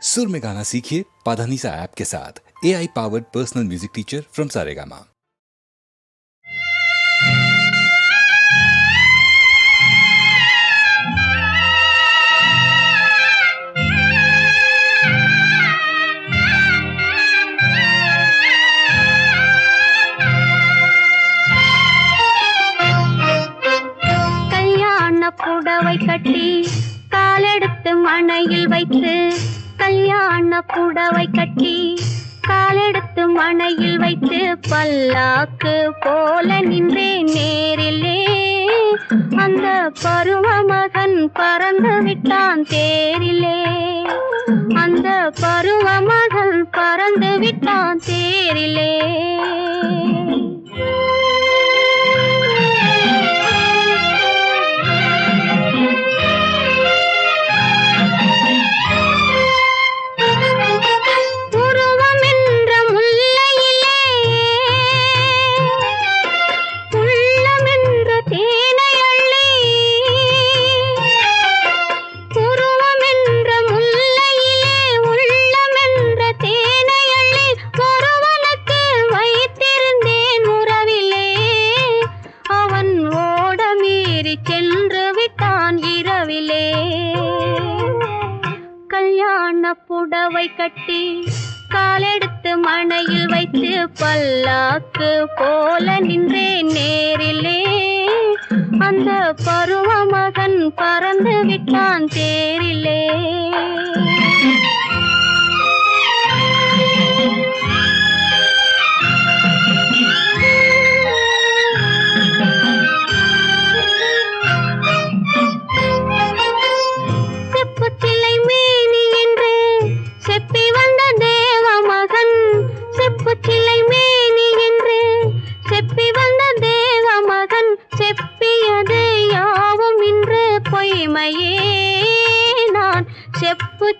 सुर में गाना सीखिए पाधानीसा ऐप के साथ। AI powered personal music teacher from Saregama. புடவை கட்டி காலெடுத்து மணையில் வைத்து, கல்யாண புடவை கட்டி காலெடுத்து மணையில் வைத்து, பல்லாக்கு போல நின்றேன் நேரிலே. அந்த பருவ மகன் பறந்து விட்டான் தேரிலே. அந்த பருவ மகன் பறந்து விட்டான் தேரிலே. புடவை கட்டி காலெடுத்து மணையில் வைத்து, பல்லாக்கு போல நின்றேன் நேரிலே. அந்த பருவ மகன் பறந்து விட்டான் தேரிலே.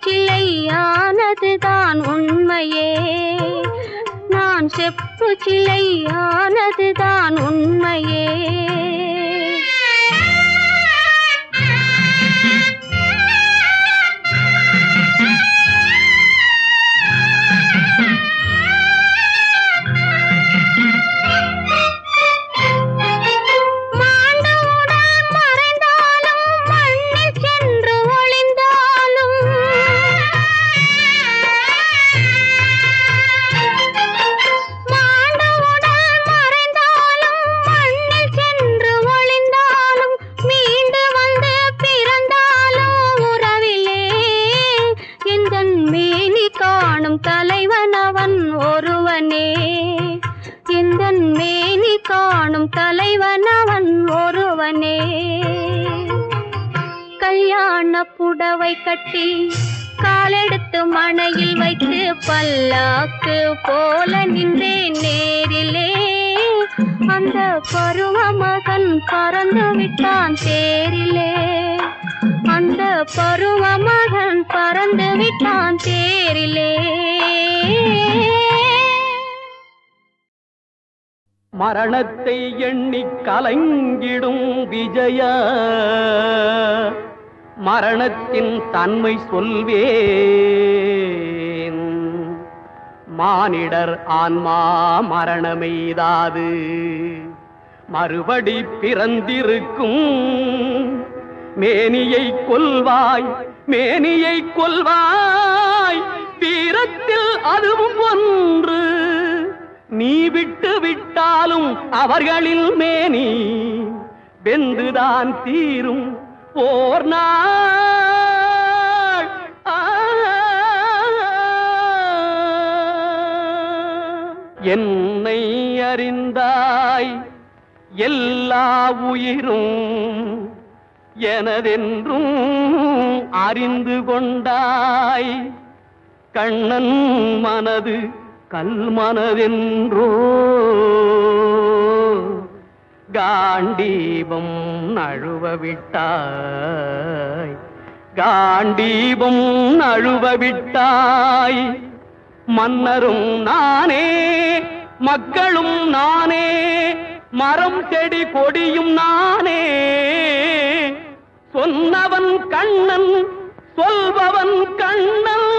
சிலையானதுதான் உண்மையே. நான் செப்பு சிலையானதுதான் உண்மையே. தலைவன் அவன் ஒருவனே. எந்தன் மேனி காணும் தலைவன் அவன் ஒருவனே. கல்யாண புடவை கட்டி காலெடுத்து மணையில் வைத்து, பல்லாக்கு போல நின்றேன் நேரிலே. அந்த பருவ மகன் பறந்து விட்டான் தேரிலே. அந்த பருவ மகன் பறந்து விட்டான் தேரிலே. மரணத்தை எண்ணி கலங்கிடும் விஜயா, மரணத்தின் தன்மை சொல்வேன். மானிடர் ஆன்மா மரணமெய்தாது மறுபடி பிறந்திருக்கும். மேனியை கொல்வாய், மேனியை கொல்வாய், வீரத்தில் அதுவும் ஒன்று. நீ விட்டு விட்டாலும் அவர்களில் மேனி வெந்துதான் தீரும் போர் நாள். என்னை அறிந்தாய், எல்லா உயிரும் எனதென்றும் அறிந்து கொண்டாய். கண்ணன் மனது கல்மனதென்றோ காண்டீபம் நழுவ விட்டாய். காண்டீபம் நழுவ விட்டாய். மன்னரும் நானே, மக்களும் நானே, மரம் செடி கொடியும் நானே. சொன்னவன் கண்ணன், சொல்பவன் கண்ணன்.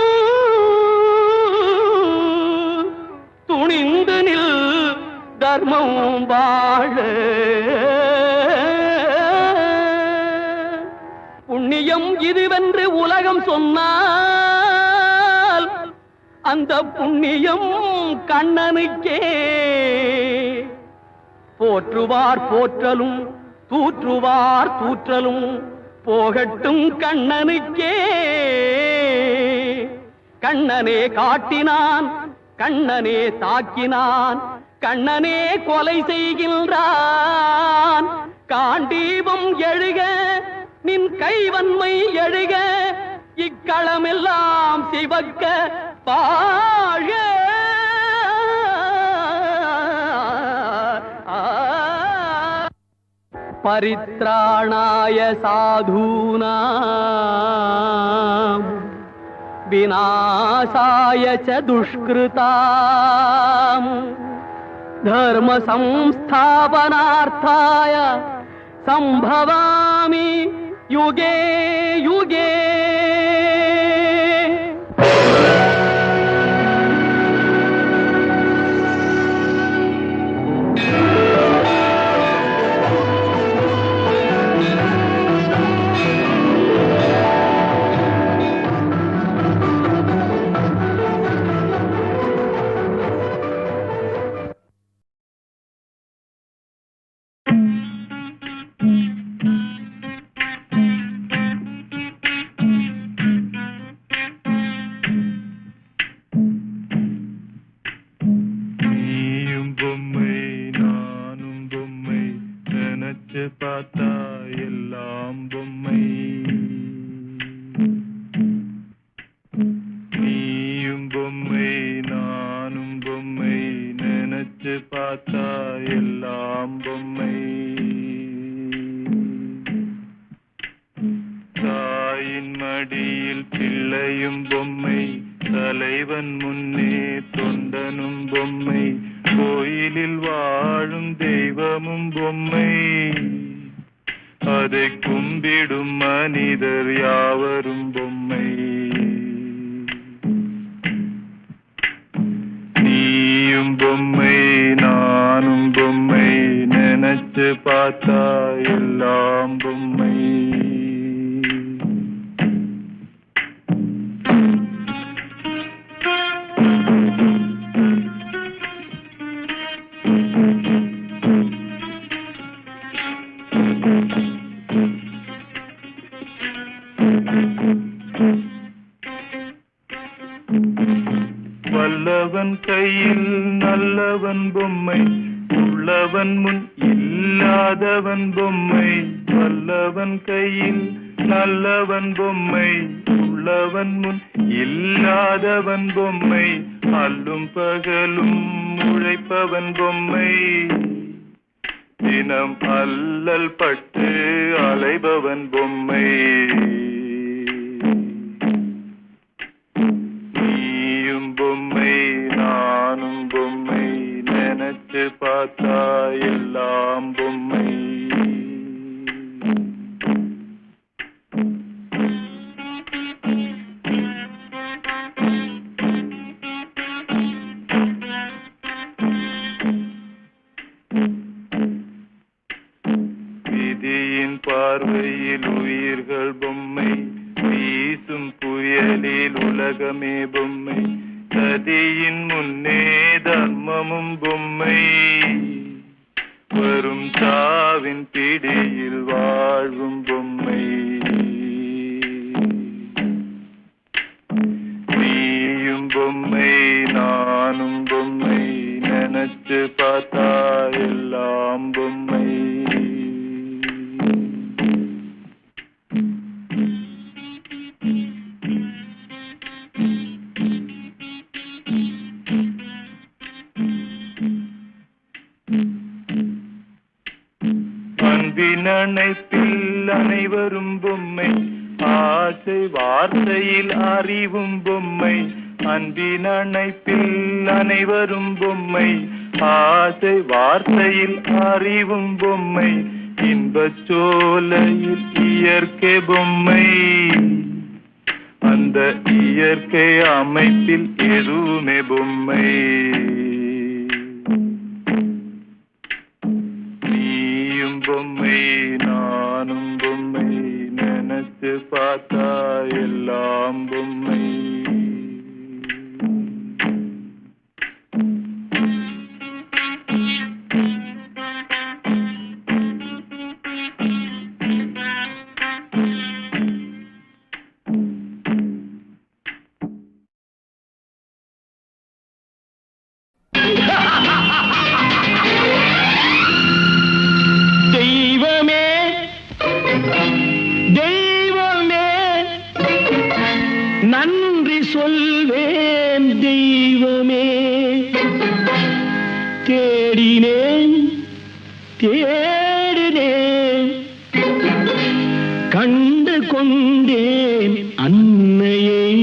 தர்மம் வாழ. புண்ணியம் இதுவென்று உலகம் சொன்னால் அந்த புண்ணியம் கண்ணனுக்கே. போற்றுவார் போற்றலும் தூற்றுவார் தூற்றலும் போகட்டும் கண்ணனுக்கே. கண்ணனே காட்டினான், கண்ணனே தாக்கினான், கண்ணனே கொலை செய்கின்றான். காண்டீபம் எழுக நின் கைவன்மை எழுக, இக்களமெல்லாம் சிவக்க பாழ. பரித்ராணாய சாதூனாம் விநாசாய ச துஷ்கிருதாம் தர்ம சம்ஸ்தாபனார்த்தாய சம்பவாமி யுகே யுகே. பார்த்தா எல்லாம் பொம்மை. நீயும் பொம்மை நானும் பொம்மை, நினைச்சு பார்த்தா எல்லாம் பொம்மை. தாயின் மடியில் பிள்ளையும் பொம்மை, தலைவன் முன்னே தொண்டனும் பொம்மை, கோயிலில் வாழும் தெய்வமும் பொம்மை, அதை கும்பிடும் மனிதர் யாவரும் பொம்மை. நீயும் பொம்மை நானும் பொம்மை, நினைச்சு பார்த்தா எல்லாம் பொம்மை. வல்லவன் கையில் நல்லவன் பொம்மை, உள்ளவன் முன் இல்லாதவன் பொம்மை. வல்லவன் கையில் நல்லவன் பொம்மை, உள்ளவன் முன் இல்லாதவன் பொம்மை, அல்லும் பகலும் உழைப்பவன் பொம்மை, தினம் அல்லல் பட்டு அலைபவன் பொம்மை. நீயும் பொம்மை நானும் பொம்மை, நினைச்சு பார்த்தா எல்லாம் பொம்மை. விதியின் பார்வையில் உயிர்கள் பொம்மை, வீசும் புயலில் உலகமே பொம்மை, சதியின் முன்னே தர்மமும் பொம்மை, வரும் சாவின் பிடியில் வாழும் பொம்மை. நீயும் பொம்மை நானும் பொம்மை, நினைச்சு பார்த்தா எல்லாம் பொம்மை. அன்பின் அணைப்பில் அனைவரும் பொம்மை, ஆசை வார்த்தையில் அறிவும் பொம்மை. அன்பின் அணைப்பில் அனைவரும் பொம்மை, ஆசை வார்த்தையில் அறிவும் பொம்மை, இன்பச் சோலையில் இயற்கை பொம்மை, அந்த இயற்கை அமைப்பில் எதுவுமே பொம்மை. பார்த்தா எல்லாம் பொம்மை. தெய்வமே தெய்வமே நன்றி சொல்வேன் தெய்வமே. தேடினேன் தேடினேன் கண்டு கொண்டேன் அன்னையை,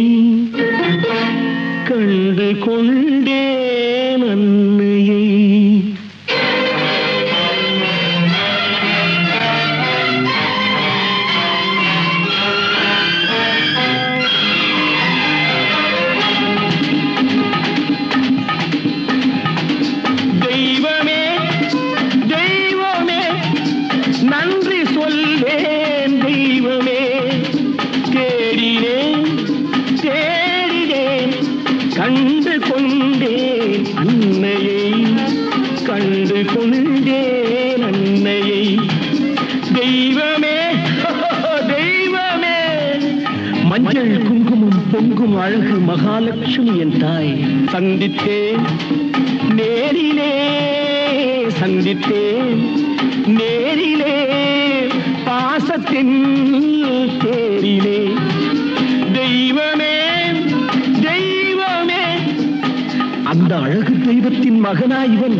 கண்டு கொண்டேன் அன்னையை. தெய்வமே தெய்வமே நன்றி சொல்வேன் தெய்வமே. தேடினேன் தேடினேன் கண்டு கொண்டேன் அன்னையை, கண்டு கொண்டேன் அன்னையை. தெய்வமே தெய்வமே மஞ்சள் குங்குமம் பொங்கும் அழகு மகாலட்சுமி என் தாய். சந்தித்தேன் நேரிலே சந்தித்தேன் நேரிலே பாசத்தின் தேரிலே. தெய்வமே தெய்வமே அந்த அழகு தெய்வத்தின் மகனா இவன்.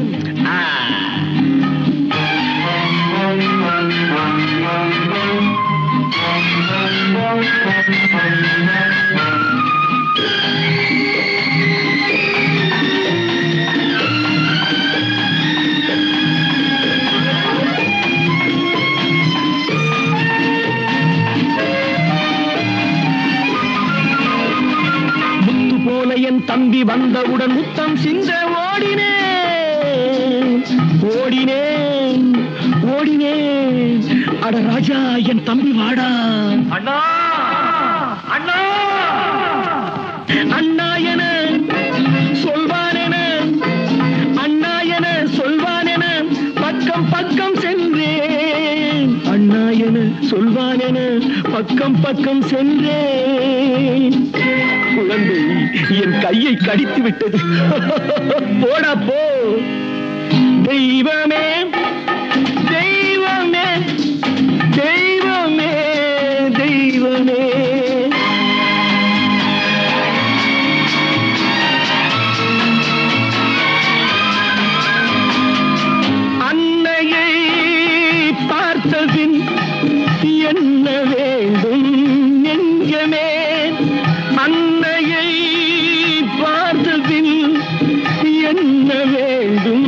முத்து போல என் தம்பி வந்தவுடன் முத்தம் சிந்த ஓடினேன் ஓடினேன் ஓடினேன். அட ராஜா என் தம்பி வாடா. அண்ணா அண்ணா அண்ணா என சொல்வானென, அண்ணா என சொல்வானென பக்கம் பக்கம் சென்றேன். அண்ணா என சொல்வானென பக்கம் பக்கம் சென்றேன். குழந்தை என் கையை கடித்து விட்டது. போடா போ. தெய்வமே தெய்வமே தெய்வமே தெய்வமே. அன்னையை பார்த்தபின் என்ன வேண்டும் நெஞ்சமே. அன்னையை பார்த்தபின் என்ன வேண்டும்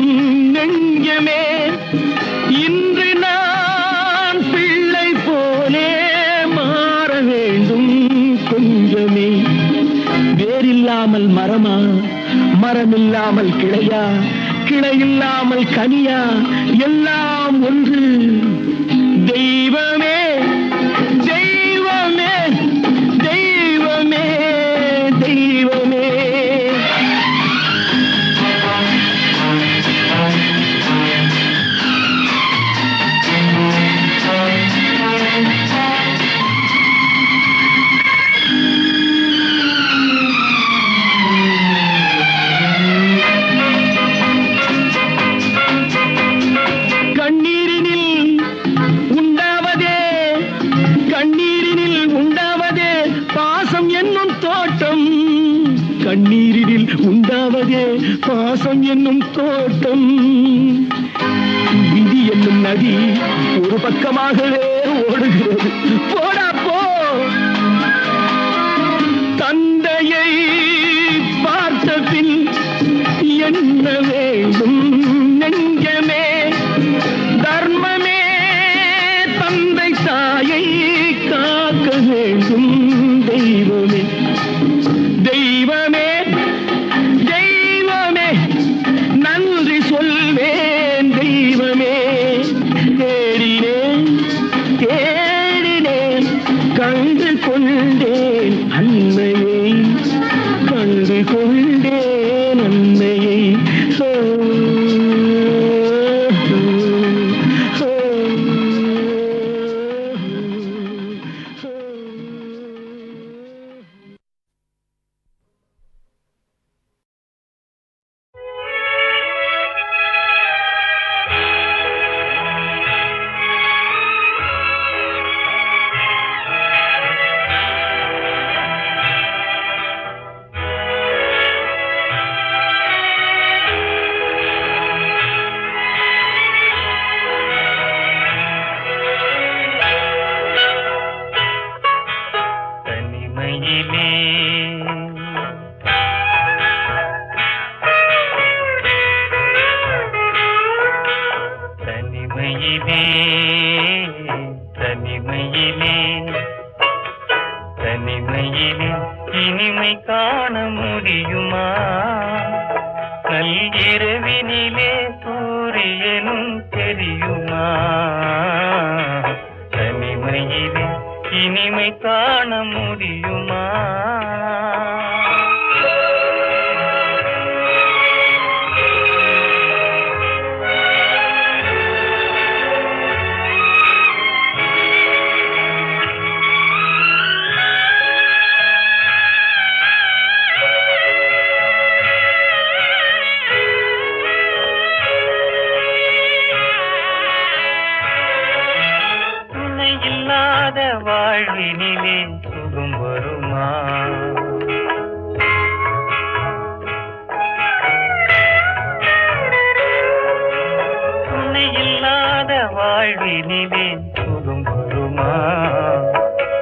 நெஞ்சமே. இன்று நான் பிள்ளை போலே மாற வேண்டும் கொஞ்சமே. வேரில்லாமல் மரமா, மரமில்லாமல் கிளையா, கிளையில்லாமல் கனியா, எல்லாம் ஒன்று. தெய்வமே தெய்வமே தெய்வமே தெய்வமே. கண்ணீரினில் உண்டாவதே கண்ணீரினில் உண்டாவதே பாசம் என்னும் தோட்டம். கண்ணீரினில் உண்டாவதே பாசம் என்னும் தோட்டம். விதி என்னும் நதி ஒரு பக்கமாகவே ஓடுகிறது. போடா போ. தந்தையை பார்த்த பின் என்ன வேண்டும் நெஞ்சமே. தர்மமே தந்தை தாயை காக்க வேண்டும். தெய்வமே தெய்வமே தெய்வமே நன்றி சொல்வேன் தெய்வமே. தேடினேன் தேடினேன் இனிமை காண முடியுமா? நல்கிரவினிலே சூரியனும் தெரியுமா? தனிமையிலே இனிமை காண முடியுமா? வாழ்வினிலே சுகம் வருமா? துணை இல்லாத வாழ்வினிலே சுகம் வருமா?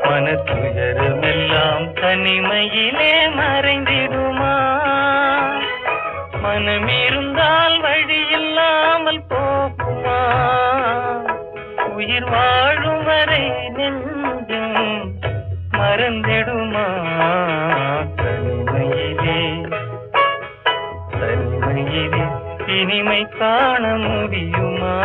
மனத்துயரமெல்லாம் தனிமையிலே மறைந்திடுமா? மனம் இருந்தால் வழி இல்லாமல் போகுமா? உயிர் வாழும் வரை நெஞ்சம் மறந்திடுமா? தனிமையிலே தனிமையிலே இனிமை காண முடியுமா?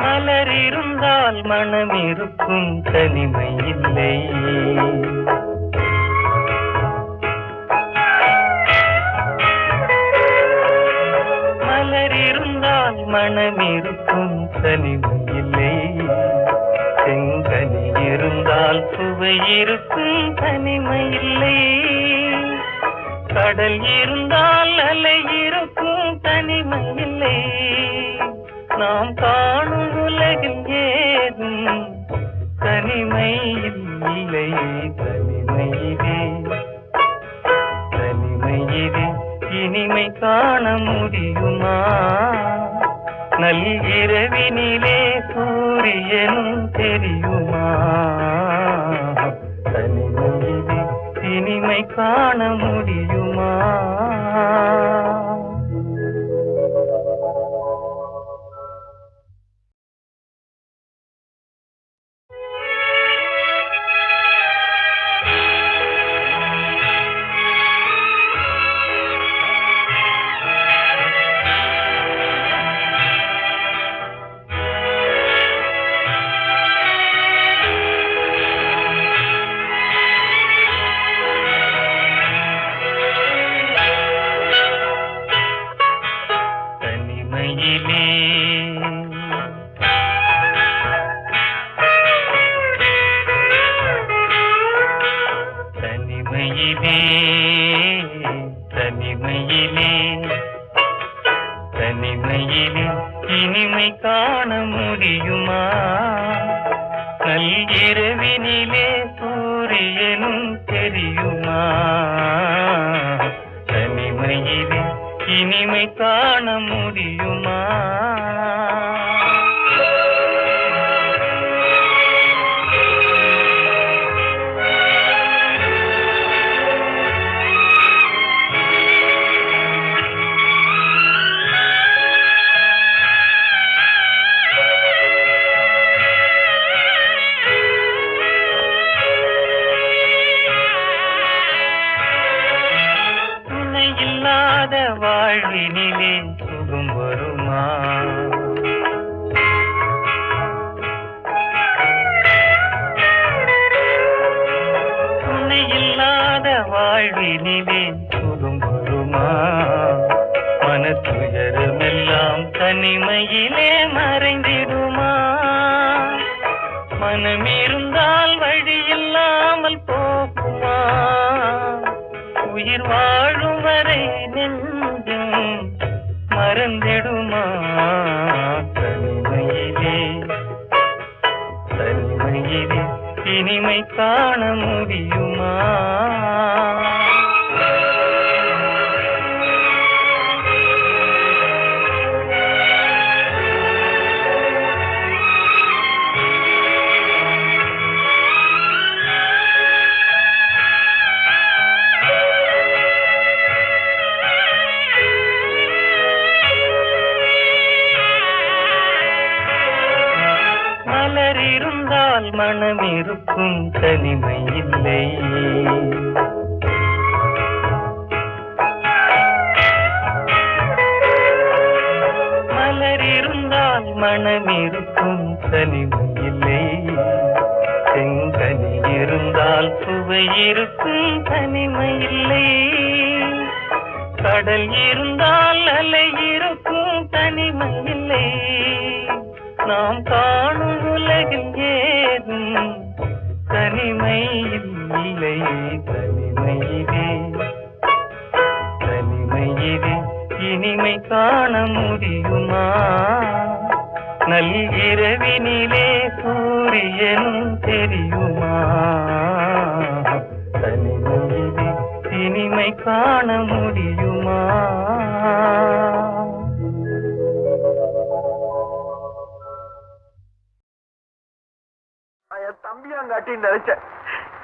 மலர் இருந்தால் மனம் இருக்கும், தனிமை இல்லை. மலர் இருந்தால் மனம் இருக்கும், தனிமை இல்லை. செங்கனி இருந்தால் சுவை இருக்கும், தனிமை இல்லை. கடல் இருந்தால் அலை இருக்கும், தனிமை இல்லை. நாம் காணும் உலகில் ஏதும் தனிமை இல்லை. தனிமையிலே தனிமையிலே இனிமை காண முடியுமா? நல்கிரவினிலே சூரியனும் தெரியுமா? தனிமையிலே இனிமை காண முடியுமா? தனிமையிலே தனிமையிலே இனிமை காண முடியுமா? நல்கிரவினிலே சூரியனும் தெரியுமா? தனிமையிலே இனிமை காண முடியுமா? வாழ்வினிலே சுகம் வருமா? துணை இல்லாத வாழ்வினிலே சுகம் வருமா? மனத்துயரமெல்லாம் தனிமையிலே மறைந்திடுமா? மனம் இருந்தால் வழி இல்லாமல் போகுமா? உயிர் வாழும் வரை நெஞ்சம் மறந்திடுமா? தனிமையிலே தனிமையிலே இனிமை காண முடியுமா? மலர் இருந்தால் மனம் இருக்கும் தனிமை இல்லை. மலர் இருந்தால் மனம் இருக்கும் தனிமை இல்லை. செங்கனி இருந்தால் சுவை இருக்கும் தனிமை இல்லை. கடல் இருந்தால் அலை இருக்கும் தனிமை இல்லை. நாம் காணும் உலகில் ஏதும் தனிமை இல்லை. தனிமையிலே தனிமையிலே இனிமை காண முடியுமா? நல்கிரவினிலே சூரியனும் தெரியுமா? தனிமையிலே இனிமை காண முடியுமா? என் தம்பியாங்காட்டி நினைச்சேன்.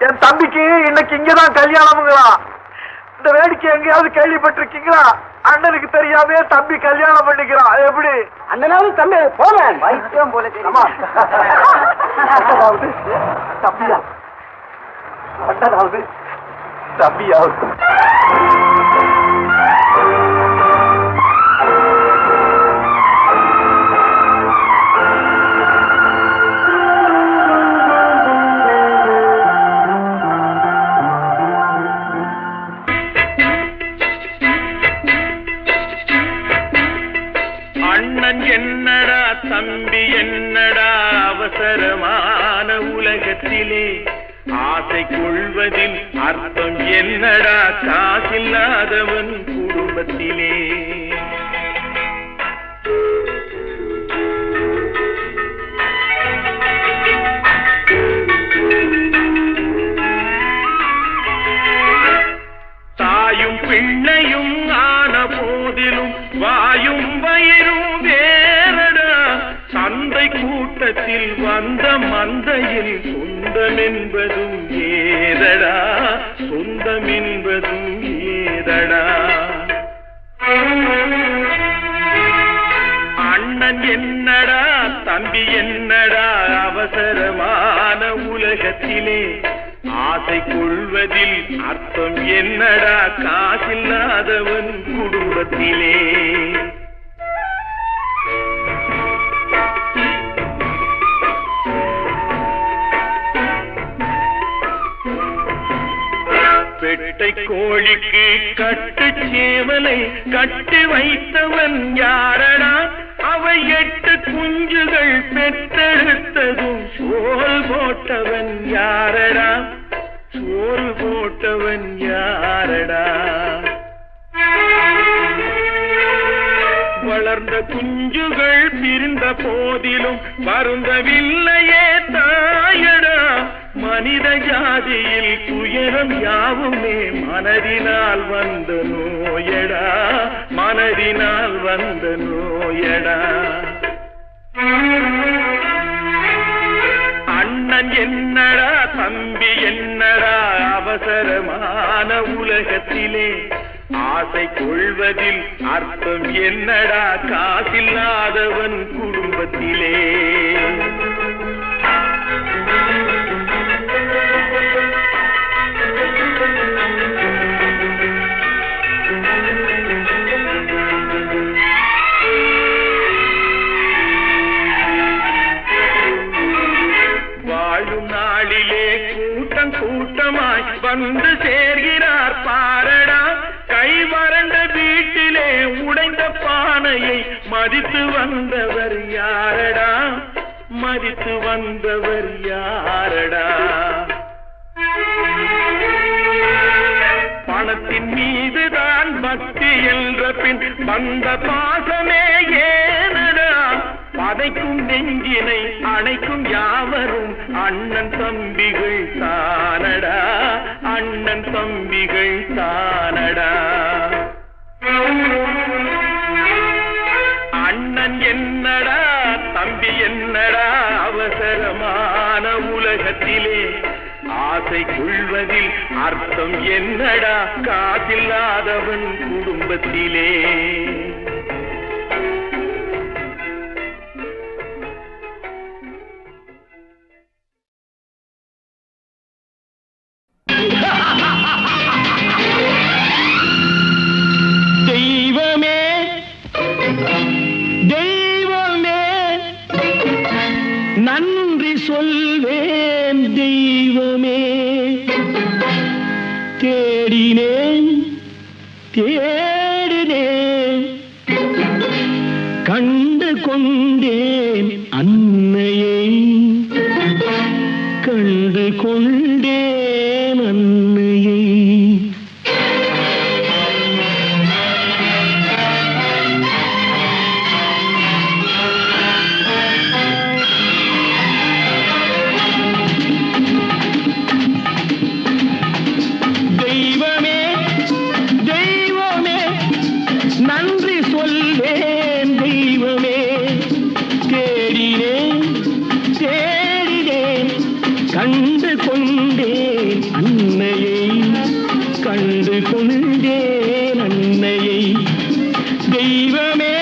என் தம்பிக்கு இன்னைக்கு இங்கதான் கல்யாணமுங்களா? இந்த வேடிக்கை எங்கேயாவது கேள்விப்பட்டிருக்கீங்களா? அண்ணனுக்கு தெரியாம தம்பி கல்யாணம் பண்ணிக்கிறான். எப்படி அண்ணனாவது தம்பி போறேன் வைத்தியம் போல அண்ணனாவது தம்பியா? அண்ணனாவது தம்பியாவது என்னடா தம்பி என்னடா அவசரமான உலகத்திலே ஆசை கொள்வதில் அர்த்தம் என்னடா காசில்லாதவன் குடும்பத்திலே. தாயும் பிள்ளையும் ஆன போதிலும் வாயும் வயிறும் வேறடா. சந்தை கூட்டத்தில் வந்த மந்தையில் சொந்தம் என்பதும் ஏதடா. சொந்தம் என்பதும் ஏதடா. அண்ணன் என்னடா தம்பி என்னடா அவசரமான உலகத்திலே ஆசை கொள்வதில் அர்த்தம் என்னடா காசில்லாதவன் குடும்பத்திலே. பெட்டை கோழிக்கு கட்டு சேவலை கட்டி வைத்தவன் யாரடா? அவை 8 குஞ்சுகள் பெற்றெடுத்ததும் சோல் போட்டவன் யாரடா? சோறு போட்டவன் யாரடா? வளர்ந்த குஞ்சுகள் பிரிந்த போதிலும் வருந்தவில்லையே தாயடா. மனித ஜாதியில் துயரம் யாவுமே மனதினால் வந்த நோயடா. மனதினால் வந்த நோயடா. அண்ணன் என்னடா தம்பி என்னடா அவசரமான உலகத்திலே ஆசை கொள்வதில் அர்த்தம் என்னடா காசில்லாதவன் குடும்பத்திலே. வாழும் நாளிலே கூட்டம் கூட்டமாய் வந்து சேர்கிறார் பாரடா. கை வறண்ட வீட்டிலே உடைந்த பானையை மதித்து வந்தவர் யாரடா? மதித்து வந்தவர் யாரடா? பணத்தின் மீதுதான் பக்தி என்ற பின் வந்த பாசமே ஏனடா? பதைக்கும் நெஞ்சினை அணைக்கும் யாவரும் அண்ணன் தம்பிகள் தானடா. அண்ணன் தம்பிகள் தானடா. அண்ணன் என்னடா தம்பி என்னடா அவசரமான உலகத்திலே ஆசை கொள்வதில் அர்த்தம் என்னடா காசில்லாதவன் குடும்பத்திலே. சொல்வேன் தெய்வமே தேடினேன் தேடினேன் கண்டு கொண்டேன் அன்னையை கண்டு கொண்டேன் அன்னையை தெய்வமே தெய்வமே நன்றி சொல்வேன் தெய்வமே தேடினேன் தேடினேன் கண்டு கொண்டேன் அன்னையை கண்டு கொண்டேன் அன்னையை தெய்வமே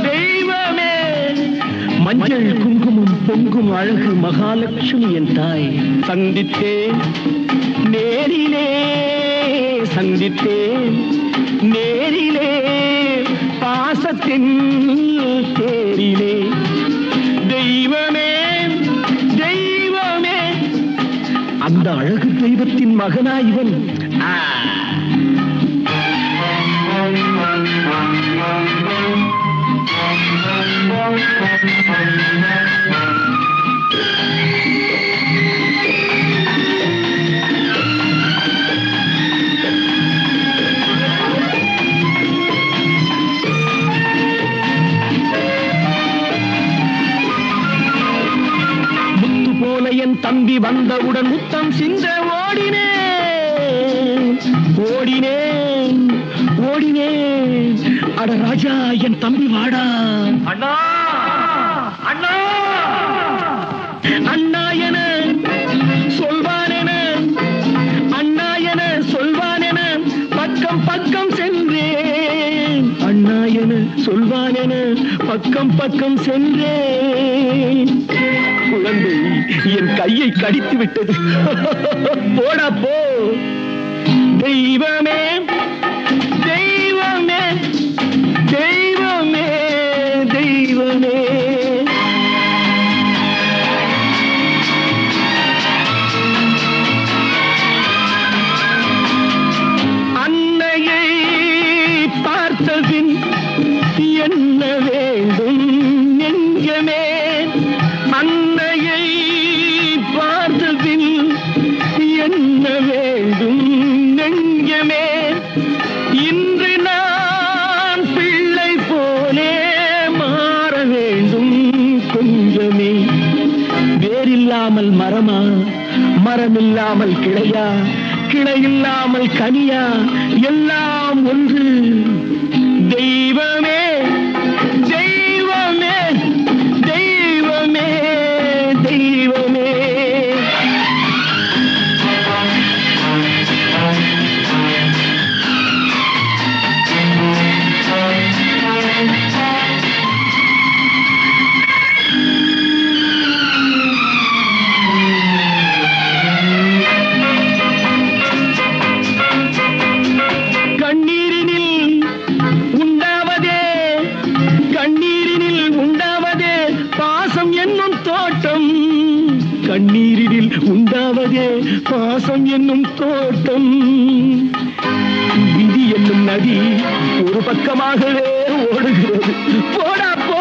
தெய்வமே மஞ்சள் குங்குமம் பொங்கும் அழகு மகாலட்சுமி என் தாய் சந்தித்தேன் நேரிலே சந்தித்தேன் நேரிலே பாசத்தின் தேரிலே தெய்வமே தெய்வமே அந்த அழகு தெய்வத்தின் மகனா இவன் என் தம்பி வந்தவுடன் முத்தம் சிந்த ஓடினேன் ஓடினேன் ஓடினேன் அட ராஜா என் தம்பி வாடா அண்ணா அண்ணா அண்ணா என சொல்வான் என அண்ணா என சொல்வான் என பக்கம் பக்கம் சென்றேன் அண்ணா என சொல்வான் என பக்கம் பக்கம் சென்றேன் குழந்தை என் கையை கடித்து விட்டது போடா போ தெய்வமே தெய்வமே தெய்வமே தெய்வமே அன்னையை பார்த்தபின் என்ன வேண்டும் நெஞ்சமே அன்னையை பார்த்தபின் என்ன வேண்டும் நெஞ்சமே இன்று நான் பிள்ளை போலே மாற வேண்டும் கொஞ்சமே வேரில்லாமல் மரமா மரமில்லாமல் கிளையா கிளையில்லாமல் கனியா எல்லாம் ஒன்று தெய்வமே தெய்வமே தெய்வமே தெய்வமே கண்ணீரினில் உண்டாவதே பாசம் என்னும் தோட்டம் கண்ணீரினில் உண்டாவதே பாசம் என்னும் தோட்டம் விதி என்னும் நதி ஒரு பக்கமாகவே ஓடுகிறது போடா போ